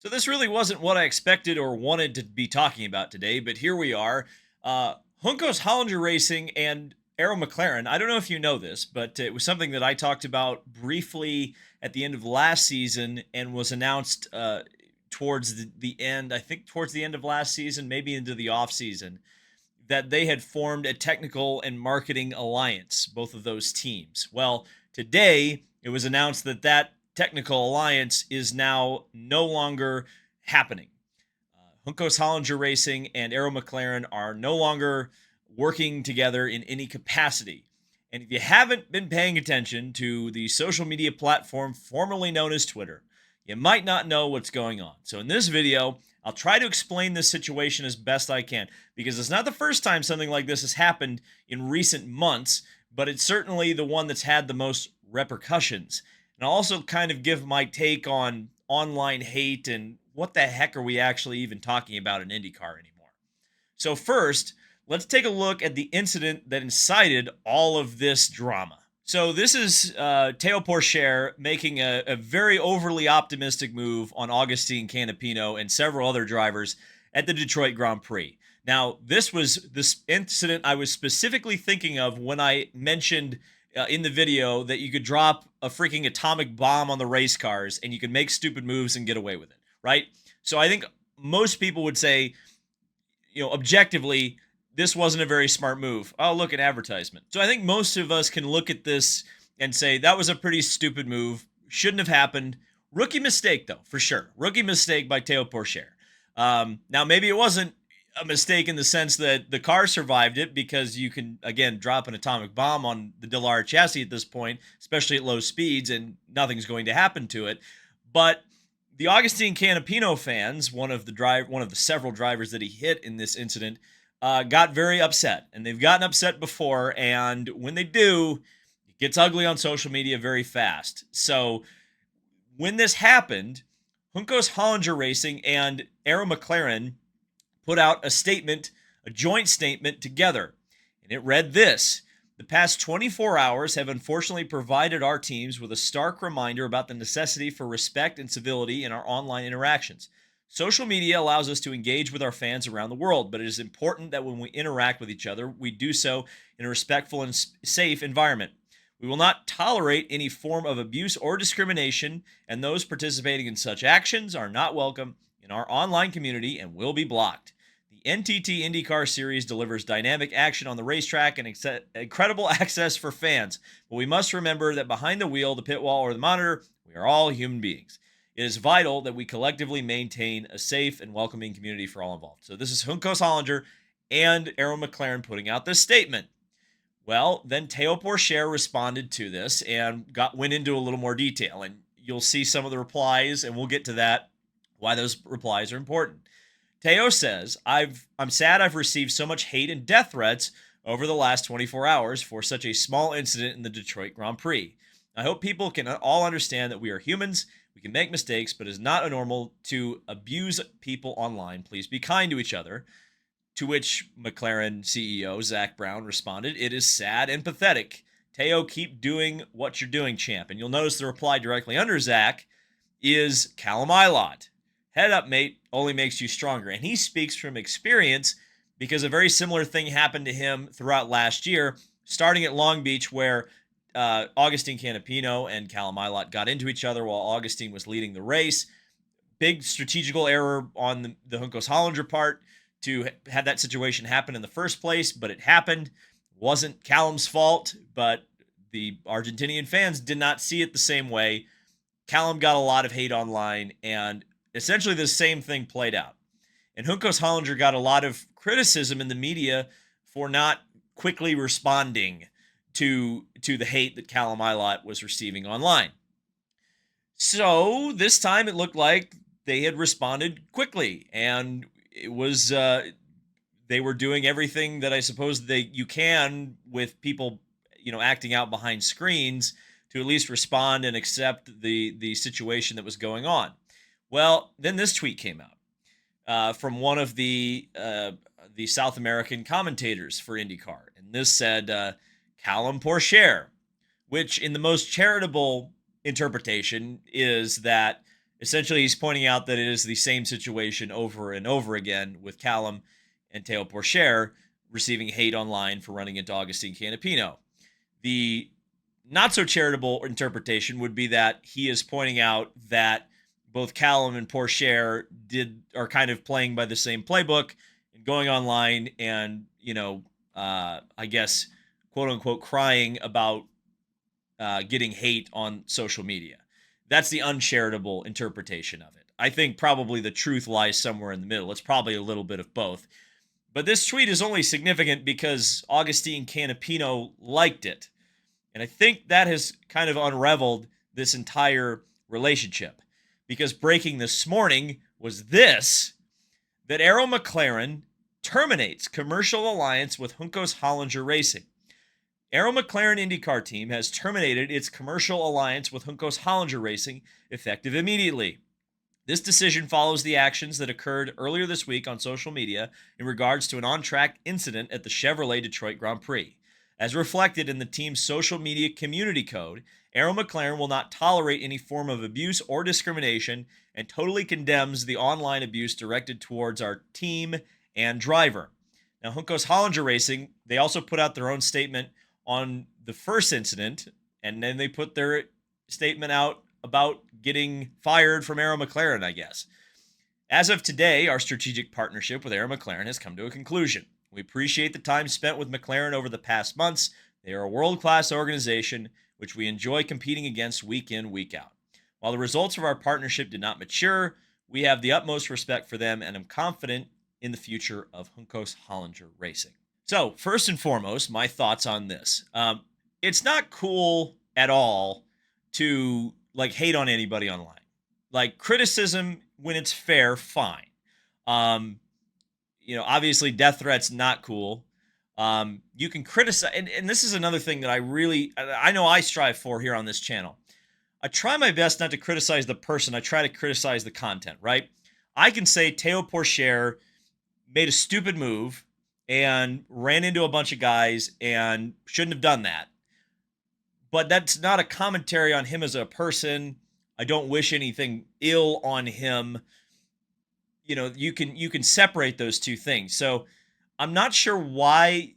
So this really wasn't what I expected or wanted to be talking about today, but here we are. Juncos Hollinger Racing and Arrow McLaren. I don't know if you know this, but it was something that I talked about briefly at the end of last season and was announced towards the end. I think towards the end of last season, maybe into the off season, that they had formed a technical and marketing alliance, both of those teams. Well, today it was announced that that technical alliance is now no longer happening. Juncos Hollinger Racing and Arrow McLaren are no longer working together in any capacity. And if you haven't been paying attention to the social media platform formerly known as Twitter, you might not know what's going on. So in this video, I'll try to explain this situation as best I can, because it's not the first time something like this has happened in recent months, but it's certainly the one that's had the most repercussions. And I'll also kind of give my take on online hate and what the heck are we actually even talking about in IndyCar anymore. So first, let's take a look at the incident that incited all of this drama. So this is Teo Pourchaire making a very overly optimistic move on Agustín Canapino and several other drivers at the Detroit Grand Prix. Now, this was this incident I was specifically thinking of when I mentioned in the video that you could drop a freaking atomic bomb on the race cars and you could make stupid moves and get away with it, right? So I think most people would say, objectively, this wasn't a very smart move. Oh, look, an advertisement. So I think most of us can look at this and say that was a pretty stupid move. Shouldn't have happened. Rookie mistake, though, for sure. Rookie mistake by Teo Pourchaire. Now, maybe it wasn't a mistake in the sense that the car survived it because you can, again, drop an atomic bomb on the Dallara chassis at this point, especially at low speeds, and nothing's going to happen to it. But the Agustín Canapino fans, one of the several drivers that he hit in this incident, got very upset, and they've gotten upset before, and when they do, it gets ugly on social media very fast. So when this happened, Juncos Hollinger Racing and Arrow McLaren put out a joint statement together, and it read this: "The past 24 hours have unfortunately provided our teams with a stark reminder about the necessity for respect and civility in our online interactions. Social media allows us to engage with our fans around the world, but it is important that when we interact with each other, we do so in a respectful and safe environment. We will not tolerate any form of abuse or discrimination, and those participating in such actions are not welcome in our online community and will be blocked. The NTT IndyCar Series delivers dynamic action on the racetrack and incredible access for fans, but we must remember that behind the wheel, the pit wall, or the monitor, we are all human beings. It is vital that we collectively maintain a safe and welcoming community for all involved." So this is Juncos Hollinger and Arrow McLaren putting out this statement. Well, then Teo Pourchaire responded to this and went into a little more detail, and you'll see some of the replies, and we'll get to that, why those replies are important. Teo says, I'm sad I've received so much hate and death threats over the last 24 hours for such a small incident in the Detroit Grand Prix. I hope people can all understand that we are humans. We can make mistakes, but it is not normal to abuse people online. Please be kind to each other. To which McLaren CEO Zach Brown responded, "It is sad and pathetic. Teo, keep doing what you're doing, champ." And you'll notice the reply directly under Zach is Callum Ilott. "Head up, mate. Only makes you stronger." And he speaks from experience because a very similar thing happened to him throughout last year, starting at Long Beach, where Agustín Canapino and Callum Ilott got into each other while Agustín was leading the race. Big strategical error on the Juncos Hollinger part to have that situation happen in the first place, but it happened. Wasn't Callum's fault, but the Argentinian fans did not see it the same way. Callum got a lot of hate online, and essentially the same thing played out. And Juncos Hollinger got a lot of criticism in the media for not quickly responding to the hate that Callum Ilott was receiving online. So this time it looked like they had responded quickly, and it was they were doing everything that I suppose you can with people, acting out behind screens to at least respond and accept the situation that was going on. Well, then this tweet came out from one of the South American commentators for IndyCar, and this said Callum Pourchaire, which in the most charitable interpretation is that Essentially, he's pointing out that it is the same situation over and over again with Callum and Teo Pourchaire receiving hate online for running into Agustín Canapino. The not so charitable interpretation would be that he is pointing out that both Callum and Pourchaire are kind of playing by the same playbook and going online and, I guess, quote unquote, crying about getting hate on social media. That's the uncharitable interpretation of it. I think probably the truth lies somewhere in the middle. It's probably a little bit of both. But this tweet is only significant because Agustín Canapino liked it. And I think that has kind of unraveled this entire relationship. Because breaking this morning was this, that Arrow McLaren terminates commercial alliance with Juncos Hollinger Racing. Arrow McLaren IndyCar team has terminated its commercial alliance with Juncos Hollinger Racing effective immediately. This decision follows the actions that occurred earlier this week on social media in regards to an on-track incident at the Chevrolet Detroit Grand Prix. As reflected in the team's social media community code, Arrow McLaren will not tolerate any form of abuse or discrimination and totally condemns the online abuse directed towards our team and driver. Now, Juncos Hollinger Racing, they also put out their own statement on the first incident, and then they put their statement out about getting fired from Arrow McLaren, I guess. As of today, our strategic partnership with Arrow McLaren has come to a conclusion. We appreciate the time spent with McLaren over the past months. They are a world-class organization, which we enjoy competing against week in, week out. While the results of our partnership did not mature, we have the utmost respect for them, and I'm confident in the future of Juncos Hollinger Racing. So, first and foremost, my thoughts on this. It's not cool at all to hate on anybody online. Criticism, when it's fair, fine. Obviously death threats, not cool. You can criticize, and this is another thing that I know I strive for here on this channel. I try my best not to criticize the person. I try to criticize the content, right? I can say Teo Pourchaire made a stupid move and ran into a bunch of guys and shouldn't have done that. But that's not a commentary on him as a person. I don't wish anything ill on him. You can separate those two things. So I'm not sure why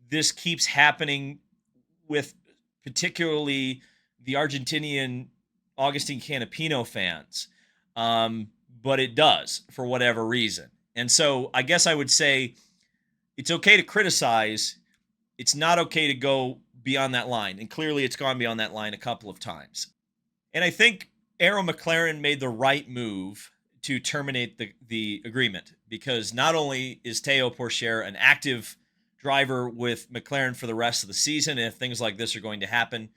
this keeps happening with particularly the Argentinian Agustín Canapino fans. But it does for whatever reason. And so I guess I would say it's okay to criticize. It's not okay to go beyond that line. And clearly it's gone beyond that line a couple of times. And I think Arrow McLaren made the right move to terminate the agreement, because not only is Teo Pourchaire an active driver with McLaren for the rest of the season, and if things like this are going to happen,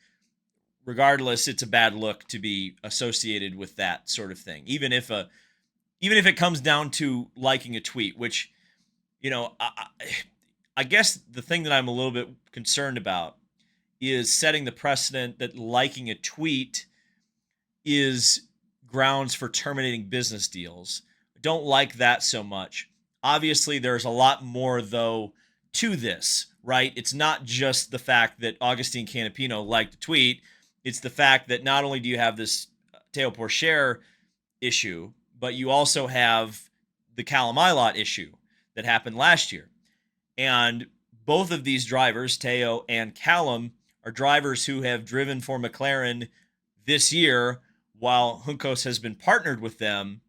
regardless, it's a bad look to be associated with that sort of thing. Even if it comes down to liking a tweet, which, I guess the thing that I'm a little bit concerned about is setting the precedent that liking a tweet is grounds for terminating business deals. I don't like that so much. Obviously, there's a lot more, though, to this, right? It's not just the fact that Agustín Canapino liked a tweet. It's the fact that not only do you have this Teo Pourchaire issue, but you also have the Callum Ilott issue that happened last year. And both of these drivers, Teo and Callum, are drivers who have driven for McLaren this year while Juncos has been partnered with them.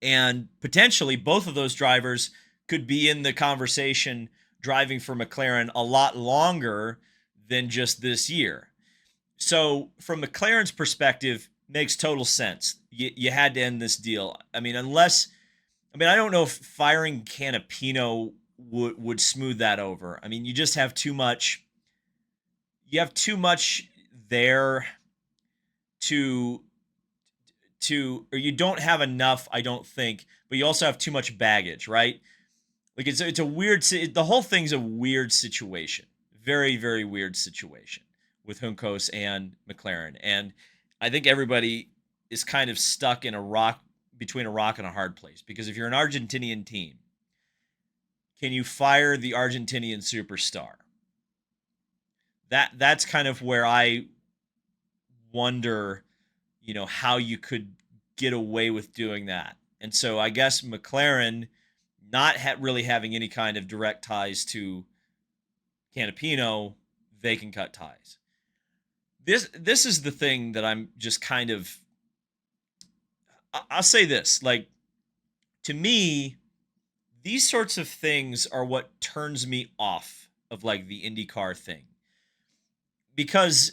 And potentially both of those drivers could be in the conversation driving for McLaren a lot longer than just this year. So from McLaren's perspective, makes total sense. You had to end this deal. I don't know if firing Canapino would smooth that over. I mean, you just have too much. You have too much there or you don't have enough, I don't think, but you also have too much baggage, right? It's a weird, the whole thing's a weird situation. Very, very weird situation with Juncos and McLaren. And I think everybody is kind of stuck in between a rock and a hard place, because if you're an Argentinian team, can you fire the Argentinian superstar? That's kind of where I wonder, how you could get away with doing that. And so I guess McLaren, not really having any kind of direct ties to Canapino, they can cut ties. This is the thing that I'm just kind of, I'll say this, like, to me, these sorts of things are what turns me off of like the IndyCar thing, because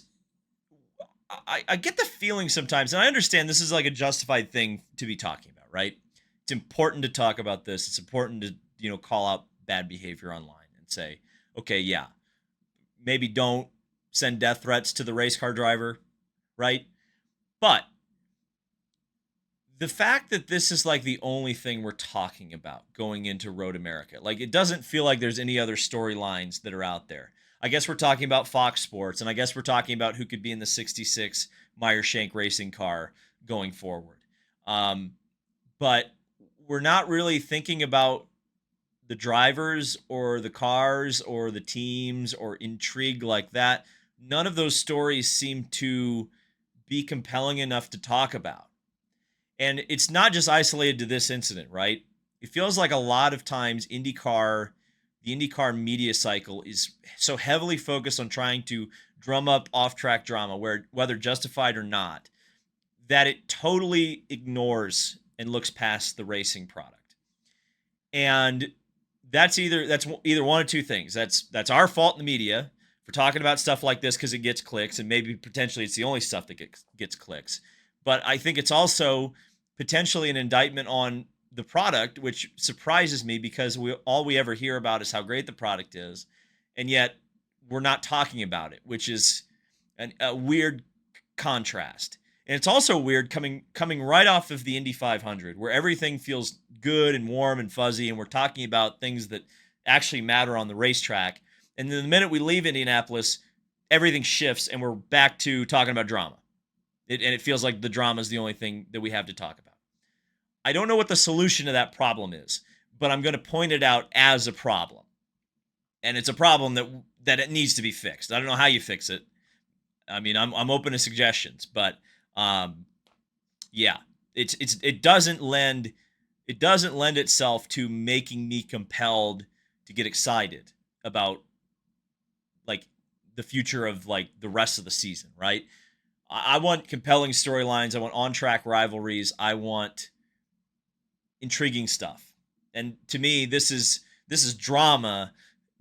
I get the feeling sometimes, and I understand this is like a justified thing to be talking about, right? It's important to talk about this. It's important to, call out bad behavior online and say, okay, yeah, maybe don't send death threats to the race car driver, right? But the fact that this is like the only thing we're talking about going into Road America, like, it doesn't feel like there's any other storylines that are out there. I guess we're talking about Fox Sports, and I guess we're talking about who could be in the 66 Meyer Shank racing car going forward. But we're not really thinking about the drivers or the cars or the teams or intrigue like that. None of those stories seem to be compelling enough to talk about. And it's not just isolated to this incident, right? It feels like a lot of times the IndyCar media cycle is so heavily focused on trying to drum up off-track drama, whether justified or not, that it totally ignores and looks past the racing product. And that's either one of two things. That's our fault in the media for talking about stuff like this because it gets clicks, and maybe potentially it's the only stuff that gets clicks. But I think it's also potentially an indictment on the product, which surprises me, because all we ever hear about is how great the product is, and yet we're not talking about it, which is a weird contrast. And it's also weird coming right off of the Indy 500, where everything feels good and warm and fuzzy, and we're talking about things that actually matter on the racetrack. And then the minute we leave Indianapolis, everything shifts, and we're back to talking about drama. And it feels like the drama is the only thing that we have to talk about. I don't know what the solution to that problem is, but I'm going to point it out as a problem. And it's a problem that it needs to be fixed. I don't know how you fix it. I mean, I'm open to suggestions, but yeah, it doesn't lend itself to making me compelled to get excited about like the future of like the rest of the season, right? I want compelling storylines. I want on-track rivalries. I want intriguing stuff. And to me, this is drama,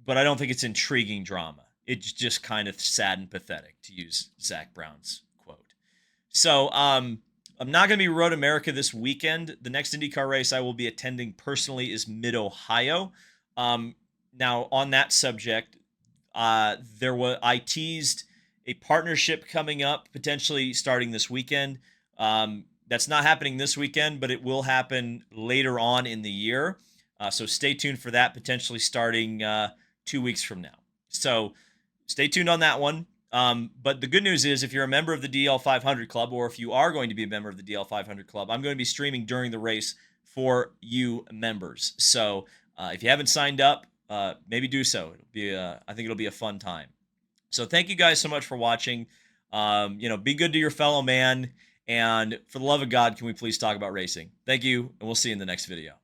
but I don't think it's intriguing drama. It's just kind of sad and pathetic, to use Zach Brown's quote. So I'm not going to be Road America this weekend. The next IndyCar race I will be attending personally is Mid-Ohio. Now, on that subject, I teased a partnership coming up, potentially starting this weekend. That's not happening this weekend, but it will happen later on in the year. So stay tuned for that, potentially starting 2 weeks from now. So stay tuned on that one. But the good news is, if you're a member of the DL 500 Club, or if you are going to be a member of the DL 500 Club, I'm going to be streaming during the race for you members. So if you haven't signed up, maybe do so. I think it'll be a fun time. So thank you guys so much for watching. Be good to your fellow man. And for the love of God, can we please talk about racing? Thank you, and we'll see you in the next video.